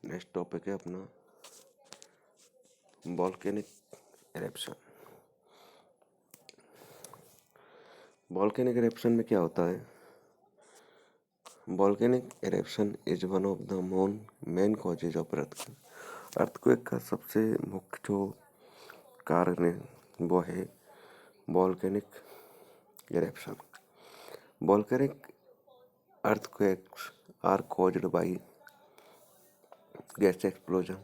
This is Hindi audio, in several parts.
नेक्स्ट टॉपिक है अपना वॉल्केनिक इरेप्शन। वॉल्केनिक इरेप्शन में क्या होता है? Volcanic eruption is one of the main causes of earthquake का सबसे मुख्य जो कारण है वो है volcanic eruption. Volcanic earthquakes are caused by gas explosion.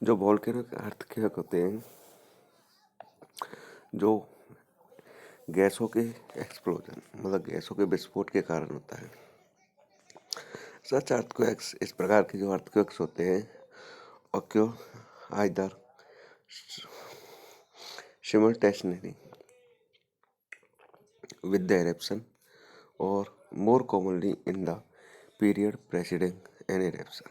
जो वॉल्केनिक अर्थक्वेक होते हैं जो गैसों के एक्सप्लोजन मतलब गैसों के विस्फोट के कारण होता है। सच अर्थक्वेक्स इस प्रकार के जो अर्थक्वेक्स होते हैं occur either simultaneously with the eruption or more commonly in the period preceding an eruption।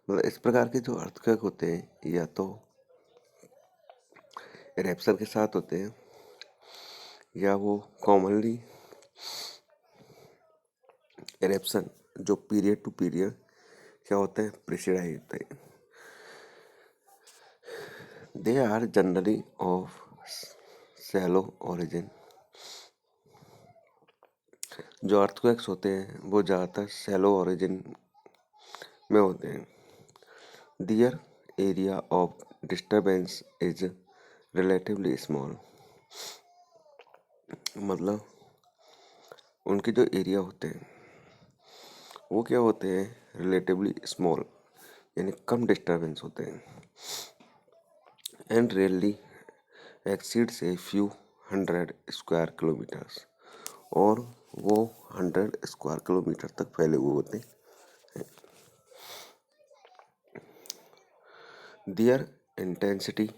मतलब इस प्रकार के जो अर्थक्वेक होते हैं या तो इरेप्शन के साथ होते हैं या वो कॉमनली इरेप्शन जो पीरियड टू पीरियड क्या होते हैं प्रेसिडाइज होते हैं। They are generally of shallow origin. जो अर्थक्वेक्स होते हैं वो ज़्यादातर शैलो ओरिजिन में होते हैं। Their area of disturbance is relatively small. मतलब उनके जो एरिया होते हैं वो क्या होते हैं रिलेटिवली स्मॉल यानी कम डिस्टर्बेंस होते हैं। And really exceeds a few 100 square kilometres और वो 100 स्क्वायर किलोमीटर तक फैले हुए होते हैं। दियर intensity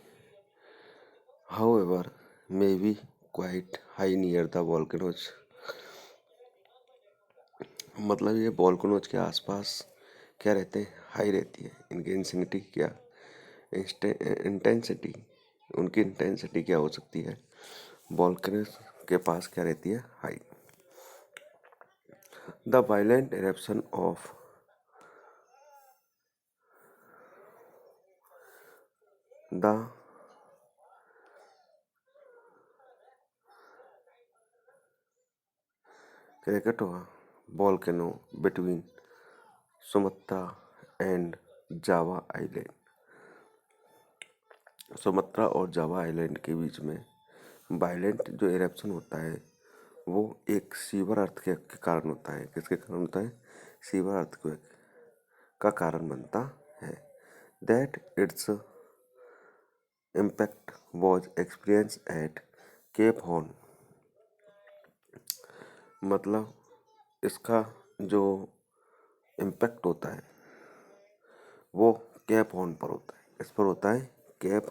however may be quite high near the volcanoes। मतलब ये वॉल्केनोज के आसपास क्या रहते हैं हाई रहती है। इनकी इंटेंसिटी क्या इंटेंसिटी उनकी इंटेंसिटी क्या हो सकती है वॉल्केनोज के पास क्या रहती है high. The violent eruption of the Krakatoa volcano between Sumatra and Java island. Sumatra और जावा आइलैंड के बीच में वायलेंट जो इरेप्शन होता है वो एक सीवर अर्थक्वेक के कारण होता है। किसके कारण होता है? सीवर अर्थक्वेक का कारण बनता है। That its impact was experience eight Cape Horn. मतलब इसका जो इम्पैक्ट होता है वो केप हॉर्न पर होता है। इस पर होता है केप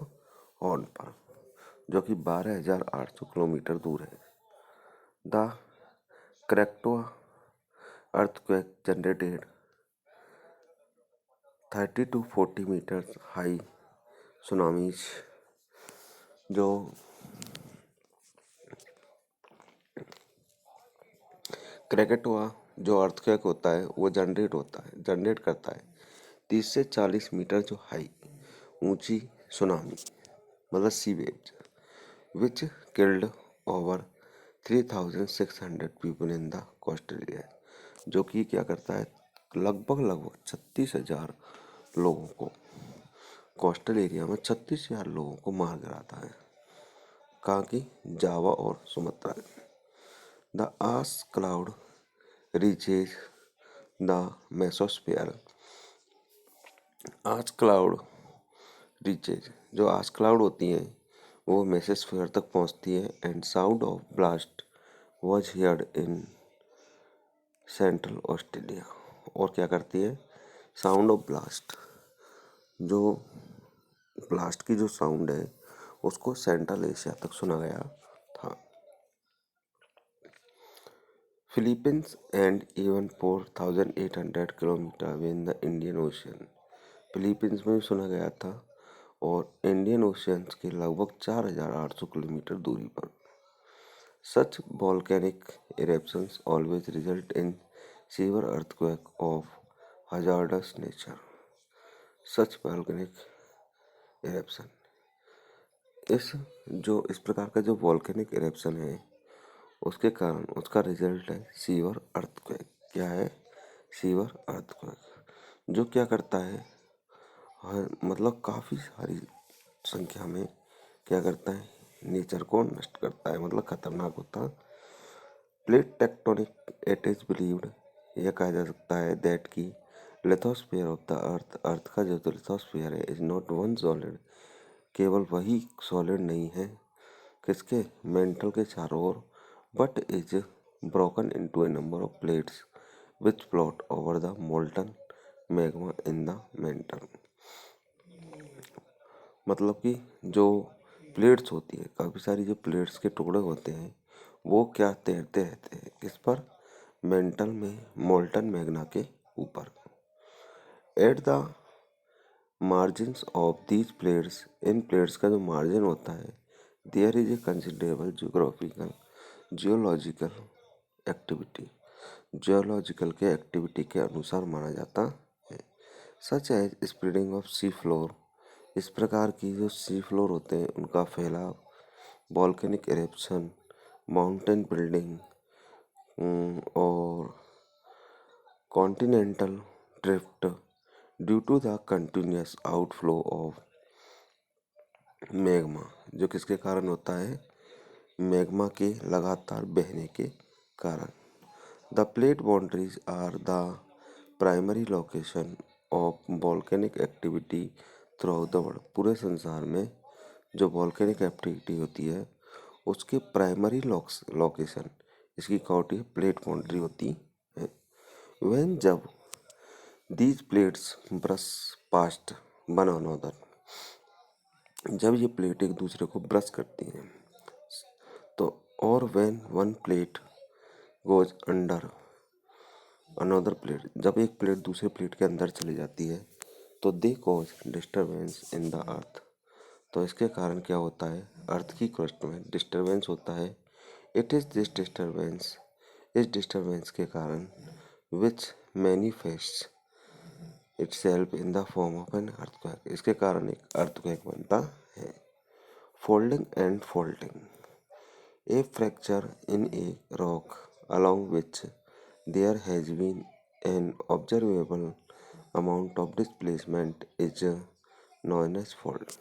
हॉर्न पर जो कि 12,800 किलोमीटर दूर है। The Krakatoa earthquake generated 30 to 40 metre high tsunamis. जो क्रैकेटोआ जो अर्थक्वेक होता है वो जनरेट करता है 30 से 40 मीटर जो हाई ऊंची सुनामी मतलब sea waves which killed over 3,600 people in the coastal area. जो कि क्या करता है लगभग 36,000 लोगों को कोस्टल एरिया में 36,000 लोगों को मार गिराता है। कहाँ की? जावा और Sumatra. The ash cloud reaches the mesosphere. Ash cloud reaches जो आस क्लाउड होती हैं वो मेसोस्फेयर तक पहुंचती है। And sound of blast was heard in central Australia. और क्या करती है? साउंड ऑफ ब्लास्ट जो ब्लास्ट की जो साउंड है उसको सेंट्रल एशिया तक सुना गया था। Philippines and even 4,800 kilometre in the Indian ocean. Philippines में भी सुना गया था और इंडियन ओशन के लगभग 4,800 किलोमीटर दूरी पर। Such volcanic eruptions always result in severe earthquake of hazardous nature, such volcanic eruption. इस प्रकार का जो वॉल्केनिक इरेप्शन है उसके कारण उसका रिजल्ट है सीवर अर्थक्वेक। क्या है? Sewer earthquake. जो क्या करता है, मतलब काफ़ी सारी संख्या में क्या करता है, नेचर को नष्ट करता है, मतलब खतरनाक होता है। Plate tectonic, it is believed, यह कहा जा सकता है दैट की लिथोस्फीयर ऑफ द अर्थ, अर्थ का जो लिथोस्फीयर है, इज नॉट वन सॉलिड, केवल वही सॉलिड नहीं है किसके, मेंटल के चारों ओर, but is broken into a number of plates which float over the molten magma in the mantle. मतलब कि जो प्लेट्स होती है, काफ़ी सारी जो प्लेट्स के टुकड़े होते हैं, वो क्या तैरते रहते हैं किस पर, मेंटल में मोल्टन मैग्ना के ऊपर। At the margins of these plates, इन प्लेट्स का जो मार्जिन होता है, there is a considerable geographical geological activity, geological के एक्टिविटी के अनुसार माना जाता है। Such as spreading of sea floor, इस प्रकार की जो सी फ्लोर होते हैं उनका फैलाव, वॉल्केनिक इरेप्शन, माउंटेन बिल्डिंग और continental drift due to the continuous outflow of magma, जो किसके कारण होता है, मैग्मा के लगातार बहने के कारण। The plate boundaries are the primary location of volcanic activity throughout the world, पूरे संसार में जो वॉल्केनिक एक्टिविटी होती है उसके प्राइमरी लोकेशन इसकी क्या होती है, प्लेट बाउंड्री होती है। व्हेन जब these plates brush past one another, जब ये प्लेट एक दूसरे को ब्रश करती हैं, तो और when one plate goes under another plate, जब एक प्लेट दूसरे प्लेट के अंदर चली जाती है तो they cause disturbance in the earth, तो इसके कारण क्या होता है, अर्थ की क्रस्ट में डिस्टर्बेंस होता है। इट इज दिस डिस्टर्बेंस, इस डिस्टर्बेंस के कारण which manifest itself in the form of an earthquake, इसके कारण एक अर्थक्वेक बनता है। Folding and folding, a fracture in a rock along which there has been an observable amount of displacement is known as fault।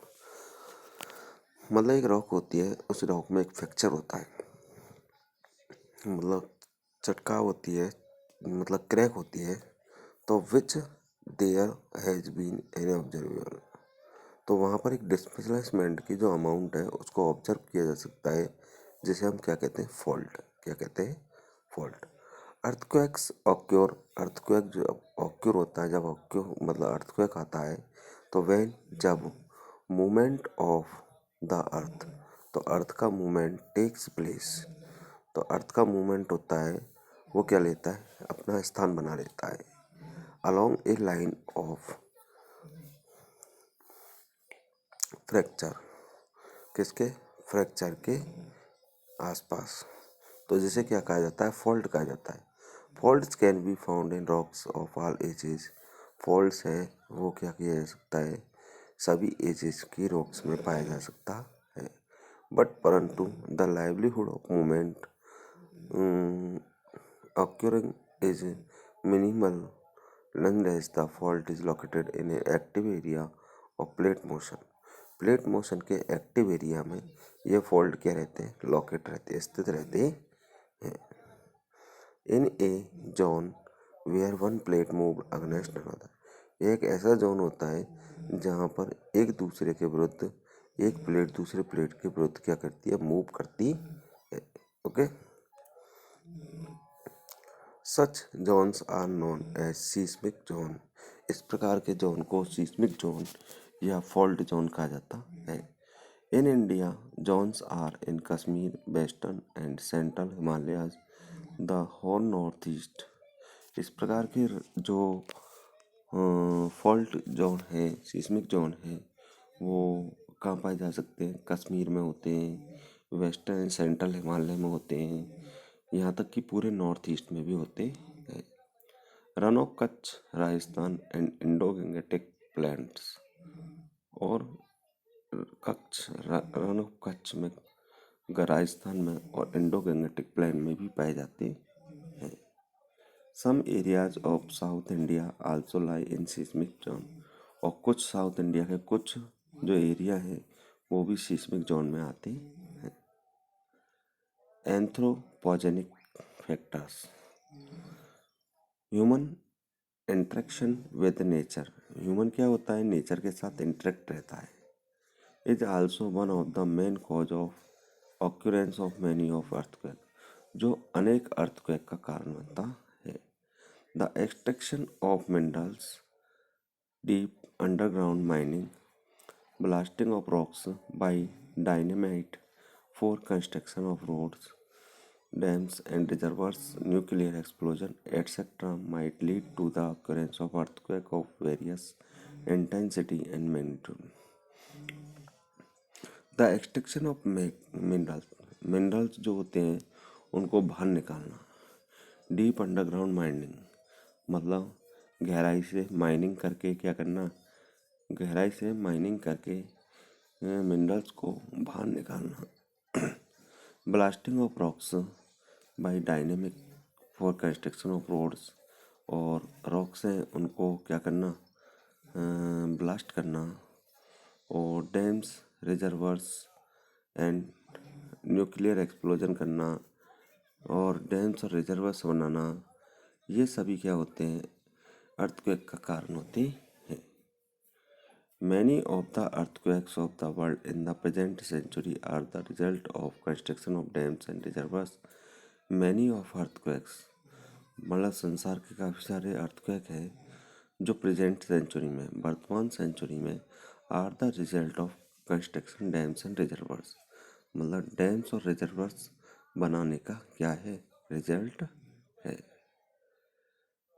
मतलब एक रॉक होती है, उस रॉक में एक फ्रैक्चर होता है, मतलब चटकाव होती है, मतलब क्रैक होती है, तो which there has been an observable, तो वहाँ पर एक डिस्प्लेसमेंट की जो अमाउंट है उसको ऑब्जर्व किया जा सकता है, जिसे हम क्या कहते हैं, फॉल्ट। क्या कहते हैं, फॉल्ट। अर्थक्वेक्स ऑक्योर, अर्थक्वेक जो ऑक्योर होता है, जब ऑक्योर मतलब अर्थक्वेक आता है तो वह जब मूवमेंट ऑफ द अर्थ, तो अर्थ का मूवमेंट टेक्स प्लेस, तो अर्थ का मूवमेंट होता है वो क्या लेता है, अपना स्थान बना लेता है along A line of fracture, किसके, फ्रैक्चर के आसपास, तो जिसे क्या कहा जाता है, फॉल्ट कहा जाता है। Faults can be found in rocks of all ages, faults है वो क्या किया जा सकता है, सभी एजेस की रॉक्स में पाया जा सकता है। बट परंतु the livelihood of movement occurring is minimal unless the fault is located in an active area of plate motion। Plate motion के एक्टिव एरिया में ये फॉल्ट क्या रहते हैं, लोकेट रहते हैं, स्थित रहते हैं। In a zone where one plate move against another, ये एक ऐसा जोन होता है जहाँ पर एक दूसरे के विरुद्ध एक प्लेट दूसरे प्लेट के विरुद्ध क्या करती है, मूव करती है। Okay, such zones are known as seismic zone, इस प्रकार के जोन को सीस्मिक जोन या फॉल्ट जोन कहा जाता है। In India zones are in Kashmir, western and central Himalayas, the whole north east, इस प्रकार की जो फॉल्ट जोन है, सीस्मिक जोन है, वो कहाँ पाए जा सकते हैं, कश्मीर में होते हैं, वेस्टर्न एंड सेंट्रल हिमालय में होते हैं, यहाँ तक कि पूरे नॉर्थ ईस्ट में भी होते हैं। Run of Kutch, Rajasthan and Indo Gangetic planes. और रन ऑफ कच्छ में राजस्थान में और इंडो गंगेटिक प्लेन में भी पाए जाते हैं। Some areas of south India also lie in seismic zone. और कुछ साउथ इंडिया के कुछ जो एरिया है वो भी सिस्मिक जोन में आते हैं। Anthropogenic factors. Human interaction with nature. Human क्या होता है, नेचर के साथ इंटरेक्ट रहता है। Is also one of the main cause of occurrence of many of earthquake, जो अनेक अर्थक्वेक का कारण बनता है। The extraction of minerals, deep underground mining, blasting of rocks by dynamite for construction of roads, dams and reservoirs, nuclear explosion, etc. might lead to the occurrence of earthquake of various intensity and magnitude. The extraction of minerals जो होते हैं उनको बाहर निकालना। डीप अंडरग्राउंड माइनिंग मतलब गहराई से माइनिंग करके क्या करना, गहराई से माइनिंग करके मिनरल्स को बाहर निकालना। Blasting of rocks by dynamic for construction of roads, और रॉक्स हैं उनको क्या करना, ब्लास्ट करना। और dams, reservoirs and nuclear explosion करना और डैम्स और रिजर्वर्स बनाना, ये सभी क्या होते हैं, अर्थक्वेक का कारण होते हैं। Many of the earthquakes of the world in the present century are the result of construction of dams and reservoirs. Many of earthquakes मतलब संसार के काफ़ी सारे अर्थक्वेक हैं जो प्रेजेंट सेंचुरी में, वर्तमान सेंचुरी में, are the result of construction dams and reservoirs, मतलब डैम्स और रिजर्वर्स बनाने का क्या है, रिजल्ट है।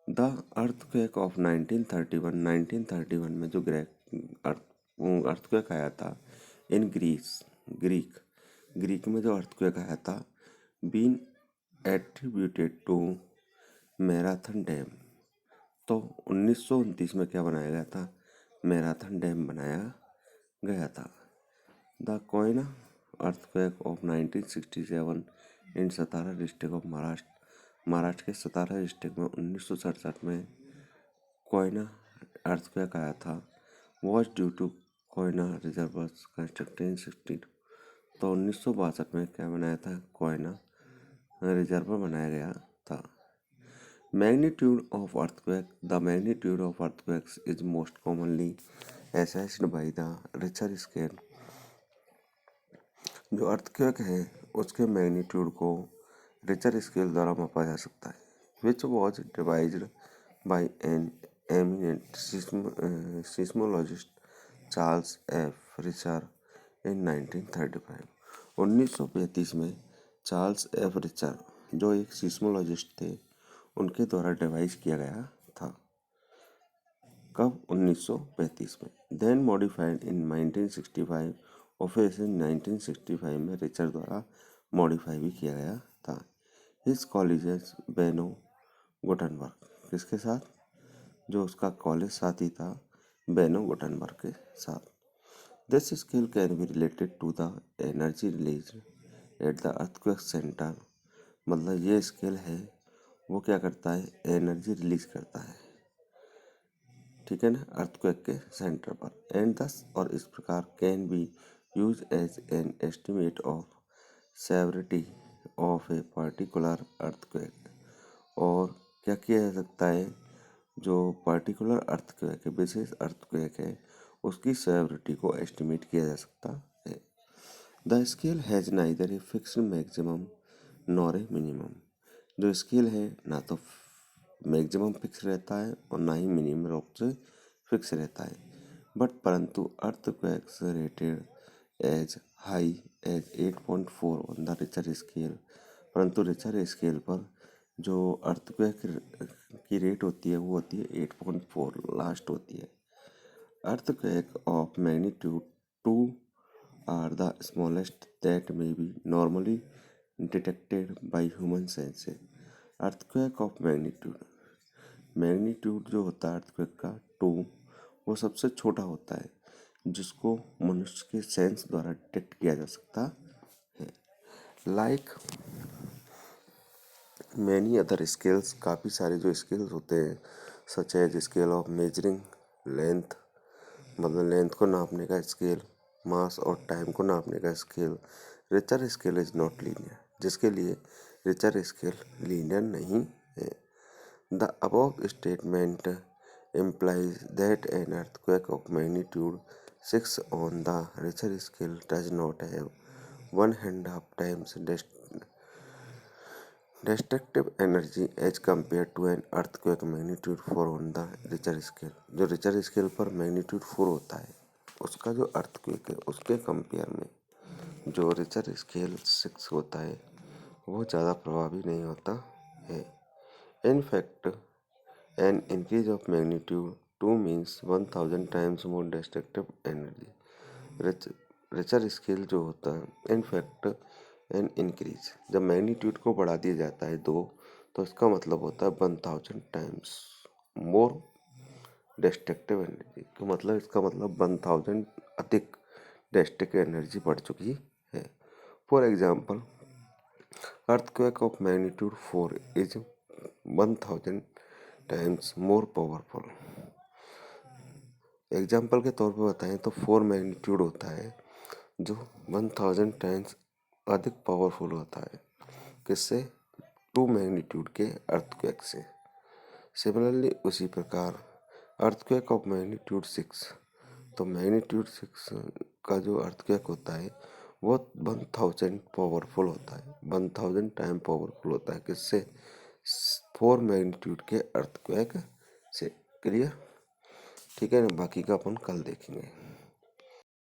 द अर्थक्वेक ऑफ 1931 में जो अर्थक्वेक आया था इन ग्रीक में जो अर्थक्वेक आया था, been attributed to marathon dam. तो 1929 में क्या बनाया गया था, मैराथन डैम बनाया गया था। The Koyna earthquake of 1967 in Satara district of Maharashtra के सतारा डिस्ट्रिक्ट में 1967 में कोयना अर्थक्वेक आया था। Was due to Koyna reservoirs constructed in 62। तो 1962 में क्या बनाया था, कोयना रिजर्वर बनाया गया था। Magnitude of earthquake. The magnitude of earthquakes is most commonly assessed by the Richter scale. जो अर्थक्वेक है उसके मैग्नीट्यूड को रिचर स्केल द्वारा मापा जा सकता है, which was devised by an eminent seismologist Charles F Richter in 1935। 1935 में चार्ल्स एफ रिचर जो एक सिस्मोलॉजिस्ट थे उनके द्वारा डिवाइज किया गया था। कब, 1935 में। देन मॉडिफाइड इन 1965 और फिर इसे 1965 में रिचर द्वारा मॉडिफाई भी किया गया था। हिज कॉलेजेस बेनो गुटनबर्ग, किसके साथ, जो उसका कॉलेज साथी था बेनो गुटनबर्ग के साथ। This scale can be related to the energy release at the earthquake centre, मतलब ये स्केल है वो क्या करता है, एनर्जी रिलीज करता है, ठीक है ना, अर्थक्वेक के सेंटर पर। एंड दस, और इस प्रकार can be use as an estimate of severity of a particular earthquake. और क्या किया जा सकता है, जो पर्टिकुलर अर्थक्वेक है, विशेष अर्थक्वेक है, उसकी सेवरिटी को एस्टिमेट किया जा सकता है। The scale has neither a fixed maximum nor a minimum. जो स्केल है ना तो मैक्सिमम फिक्स रहता है और ना ही मिनिमम रूप से फिक्स रहता है, बट परंतु earthquakes rated as high as 8.4 on the Richter scale. परंतु रिचर स्केल पर जो अर्थक्वेक की रेट होती है वो होती है 8.4 लास्ट होती है। Earthquake of magnitude 2 are the smallest that may be normally detected by human senses. Earthquake of magnitude magnitude जो होता है अर्थक्वेक का 2, वो सबसे छोटा होता है जिसको मनुष्य के सेंस द्वारा डिटेक्ट किया जा सकता है। लाइक मैनी अदर स्केल्स, काफ़ी सारे जो स्केल्स होते हैं, such as scale of measuring length, मतलब लेंथ को नापने का स्केल, मास और टाइम को नापने का scale. Richter scale is not linear, जिसके लिए रिचर स्केल लीनियर नहीं है। The above statement implies that an earthquake of magnitude 6 on the Richter scale does not have 1.5 times destructive energy as compared to an earthquake magnitude 4 on the Richter scale। जो रिचर स्केल पर मैग्नीट्यूड 4 होता है उसका जो अर्थक्वेक है उसके कंपेयर में जो रिचर स्केल 6 होता है वो ज़्यादा प्रभावी नहीं होता है। In fact an increase of magnitude 2 means 1000 times more destructive energy। Richter scale जो होता है इनफैक्ट एन इंक्रीज, जब मैग्नीट्यूड को बढ़ा दिया जाता है 2 तो इसका मतलब होता है 1000 टाइम्स मोर डिस्ट्रक्टिव एनर्जी। तो मतलब इसका मतलब 1000 अधिक डिस्ट्रक्टिव एनर्जी बढ़ चुकी है। For example earthquake of magnitude 4 is 1000 times more powerful. Example के तौर पर बताएं तो 4 मैग्नीट्यूड होता है जो 1000 टाइम्स अधिक पावरफुल होता है, किससे? 2 मैग्नीट्यूड के अर्थक्वेक से। सिमिलरली उसी प्रकार अर्थक्वेक ऑफ मैग्नीट्यूड 6, तो मैग्नीट्यूड 6 का जो अर्थक्वेक होता है वो 1000 पावरफुल होता है, 1000 टाइम पावरफुल होता है, किससे? 4 मैग्नीट्यूड के अर्थक्वेक से। क्लियर? ठीक है ना, बाकी का अपन कल देखेंगे।